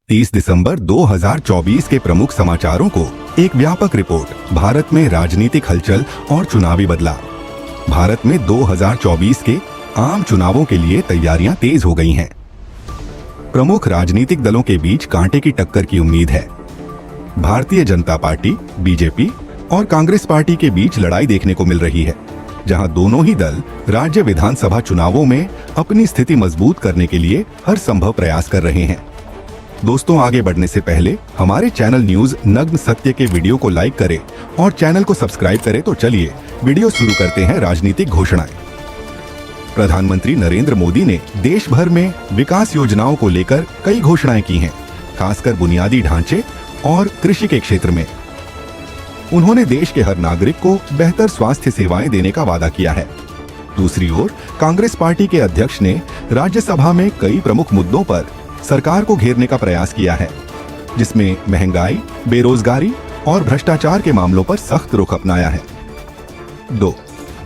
30 दिसंबर 2024 के प्रमुख समाचारों को एक व्यापक रिपोर्ट। भारत में राजनीतिक हलचल और चुनावी बदलाव। भारत में 2024 के आम चुनावों के लिए तैयारियां तेज हो गई हैं। प्रमुख राजनीतिक दलों के बीच कांटे की टक्कर की उम्मीद है। भारतीय जनता पार्टी, बीजेपी और कांग्रेस पार्टी के बीच लड़ाई देखने को मिल रही है, जहां दोनों ही दल राज्य विधानसभा चुनावों में अपनी स्थिति मजबूत करने के लिए हर संभव प्रयास कर रहे हैं। दोस्तों, आगे बढ़ने से पहले हमारे चैनल न्यूज नग्न सत्य के वीडियो को लाइक करें और चैनल को सब्सक्राइब करें। तो चलिए वीडियो शुरू करते हैं। राजनीतिक घोषणाएं। प्रधानमंत्री नरेंद्र मोदी ने देश भर में विकास योजनाओं को लेकर कई घोषणाएं की हैं, खासकर बुनियादी ढांचे और कृषि के क्षेत्र में। उन्होंने देश के हर नागरिक को बेहतर स्वास्थ्य सेवाएं देने का वादा किया है। दूसरी ओर कांग्रेस पार्टी के अध्यक्ष ने राज्यसभा में कई प्रमुख मुद्दों पर सरकार को घेरने का प्रयास किया है, जिसमें महंगाई, बेरोजगारी और भ्रष्टाचार के मामलों पर सख्त रुख अपनाया है। 2.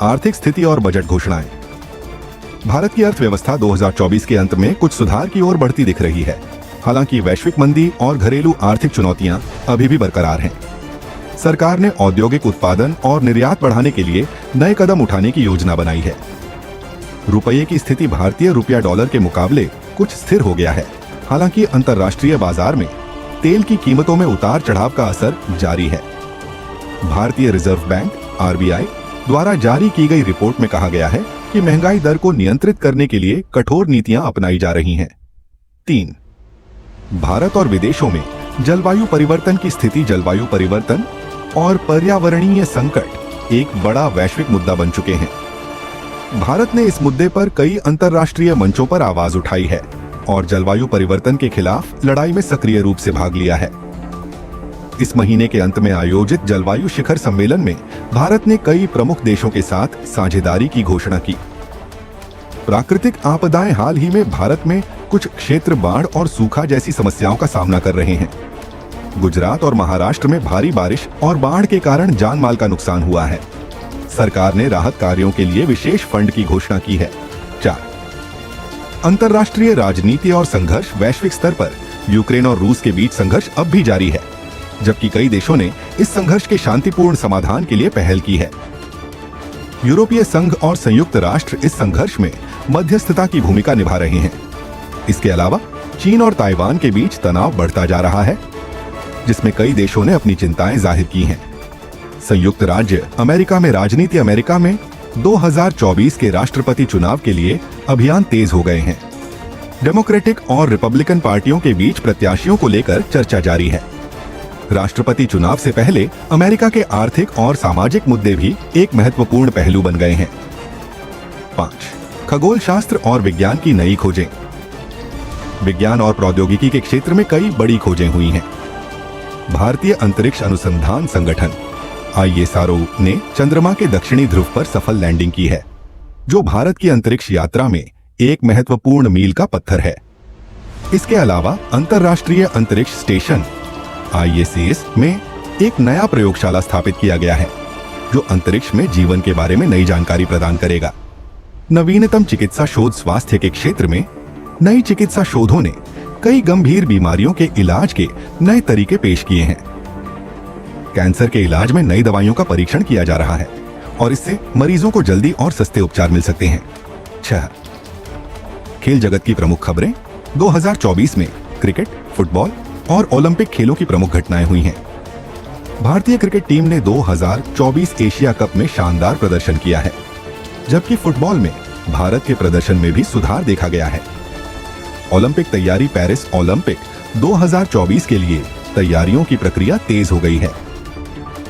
आर्थिक स्थिति और बजट घोषणाएं। भारत की अर्थव्यवस्था 2024 के अंत में कुछ सुधार की ओर बढ़ती दिख रही है। हालांकि वैश्विक मंदी और घरेलू आर्थिक चुनौतियां अभी भी बरकरार हैं। सरकार ने औद्योगिक उत्पादन और निर्यात बढ़ाने के लिए नए कदम उठाने की योजना बनाई है। रुपये की स्थिति भारतीय रुपया डॉलर के मुकाबले कुछ स्थिर हो गया है। हालांकि अंतर्राष्ट्रीय बाजार में तेल की कीमतों में उतार चढ़ाव का असर जारी है। भारतीय रिजर्व बैंक (आरबीआई) द्वारा जारी की गई रिपोर्ट में कहा गया है कि महंगाई दर को नियंत्रित करने के लिए कठोर नीतियां अपनाई जा रही हैं। 3. भारत और विदेशों में जलवायु परिवर्तन की स्थिति। जलवायु परिवर्तन और पर्यावरणीय संकट एक बड़ा वैश्विक मुद्दा बन चुके हैं। भारत ने इस मुद्दे पर कई अंतर्राष्ट्रीय मंचों पर आवाज उठाई है और जलवायु परिवर्तन के खिलाफ लड़ाई में सक्रिय रूप से भाग लिया है। इस महीने के अंत में आयोजित जलवायु शिखर सम्मेलन में भारत ने कई प्रमुख देशों के साथ साझेदारी की घोषणा की। प्राकृतिक आपदाएं। हाल ही में भारत में कुछ क्षेत्र बाढ़ और सूखा जैसी समस्याओं का सामना कर रहे हैं। गुजरात और महाराष्ट्र में भारी बारिश और बाढ़ के कारण जान माल का नुकसान हुआ है। सरकार ने राहत कार्यों के लिए विशेष फंड की घोषणा की है। 4. अंतर्राष्ट्रीय राजनीति और संघर्ष। वैश्विक स्तर पर यूक्रेन और रूस के बीच संघर्ष अब भी जारी है, जबकि कई देशों ने इस संघर्ष के शांतिपूर्ण समाधान के लिए पहल की है। यूरोपीय संघ और संयुक्त राष्ट्र इस संघर्ष में मध्यस्थता की भूमिका निभा रहे हैं। इसके अलावा चीन और ताइवान के बीच तनाव बढ़ता जा रहा है, जिसमें कई देशों ने अपनी चिंताएं जाहिर की हैं। संयुक्त राज्य अमेरिका में राजनीति। अमेरिका में 2024 के राष्ट्रपति चुनाव के लिए अभियान तेज हो गए हैं। डेमोक्रेटिक और रिपब्लिकन पार्टियों के बीच प्रत्याशियों को लेकर चर्चा जारी है। राष्ट्रपति चुनाव से पहले अमेरिका के आर्थिक और सामाजिक मुद्दे भी एक महत्वपूर्ण पहलू बन गए हैं। 5. खगोल शास्त्र और विज्ञान की नई खोजें। विज्ञान और प्रौद्योगिकी के क्षेत्र में कई बड़ी खोजें हुई हैं। भारतीय अंतरिक्ष अनुसंधान संगठन (ISRO) ने चंद्रमा के दक्षिणी ध्रुव पर सफल लैंडिंग की है, जो भारत की अंतरिक्ष यात्रा में एक महत्वपूर्ण मील का पत्थर है। इसके अलावा अंतर्राष्ट्रीय अंतरिक्ष स्टेशन (ISS) में एक नया प्रयोगशाला स्थापित किया गया है, जो अंतरिक्ष में जीवन के बारे में नई जानकारी प्रदान करेगा। नवीनतम चिकित्सा शोध। स्वास्थ्य के क्षेत्र में नई चिकित्सा शोधों ने कई गंभीर बीमारियों के इलाज के नए तरीके पेश किए हैं। कैंसर के इलाज में नई दवाइयों का परीक्षण किया जा रहा है और इससे मरीजों को जल्दी और सस्ते उपचार मिल सकते हैं। 6. खेल जगत की प्रमुख खबरें। 2024 में क्रिकेट, फुटबॉल और ओलंपिक खेलों की प्रमुख घटनाएं हुई हैं। भारतीय क्रिकेट टीम ने 2024 एशिया कप में शानदार प्रदर्शन किया है, जबकि फुटबॉल में भारत के प्रदर्शन में भी सुधार देखा गया है। ओलंपिक तैयारी। पेरिस ओलंपिक 2024 के लिए तैयारियों की प्रक्रिया तेज हो गई है।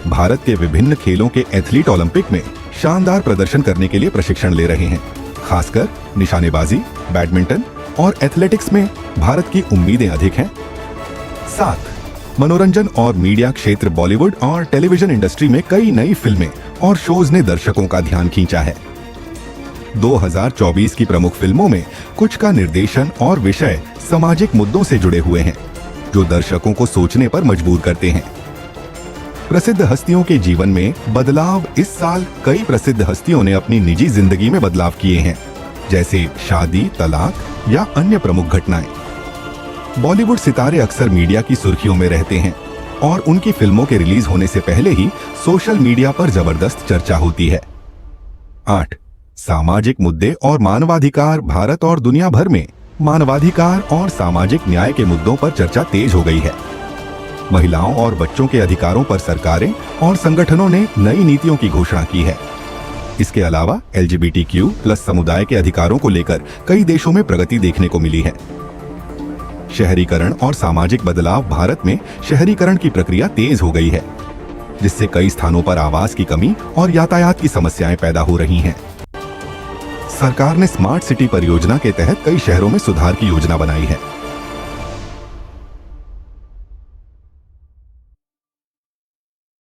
भारत के विभिन्न खेलों के एथलीट ओलंपिक में शानदार प्रदर्शन करने के लिए प्रशिक्षण ले रहे हैं। खासकर निशानेबाजी, बैडमिंटन और एथलेटिक्स में भारत की उम्मीदें अधिक हैं। 7. मनोरंजन और मीडिया क्षेत्र। बॉलीवुड और टेलीविजन इंडस्ट्री में कई नई फिल्में और शोज ने दर्शकों का ध्यान खींचा है। 2024 की प्रमुख फिल्मों में कुछ का निर्देशन और विषय सामाजिक मुद्दों से जुड़े हुए हैं, जो दर्शकों को सोचने पर मजबूर करते हैं। प्रसिद्ध हस्तियों के जीवन में बदलाव। इस साल कई प्रसिद्ध हस्तियों ने अपनी निजी जिंदगी में बदलाव किए हैं, जैसे शादी, तलाक या अन्य प्रमुख घटनाएं। बॉलीवुड सितारे अक्सर मीडिया की सुर्खियों में रहते हैं और उनकी फिल्मों के रिलीज होने से पहले ही सोशल मीडिया पर जबरदस्त चर्चा होती है। 8. सामाजिक मुद्दे और मानवाधिकार। भारत और दुनिया भर में मानवाधिकार और सामाजिक न्याय के मुद्दों पर चर्चा तेज हो गई है। महिलाओं और बच्चों के अधिकारों पर सरकारें और संगठनों ने नई नीतियों की घोषणा की है। इसके अलावा LGBTQ+ समुदाय के अधिकारों को लेकर कई देशों में प्रगति देखने को मिली है। शहरीकरण और सामाजिक बदलाव। भारत में शहरीकरण की प्रक्रिया तेज हो गई है, जिससे कई स्थानों पर आवास की कमी और यातायात की समस्याएं पैदा हो रही हैं। सरकार ने स्मार्ट सिटी परियोजना के तहत कई शहरों में सुधार की योजना बनाई है।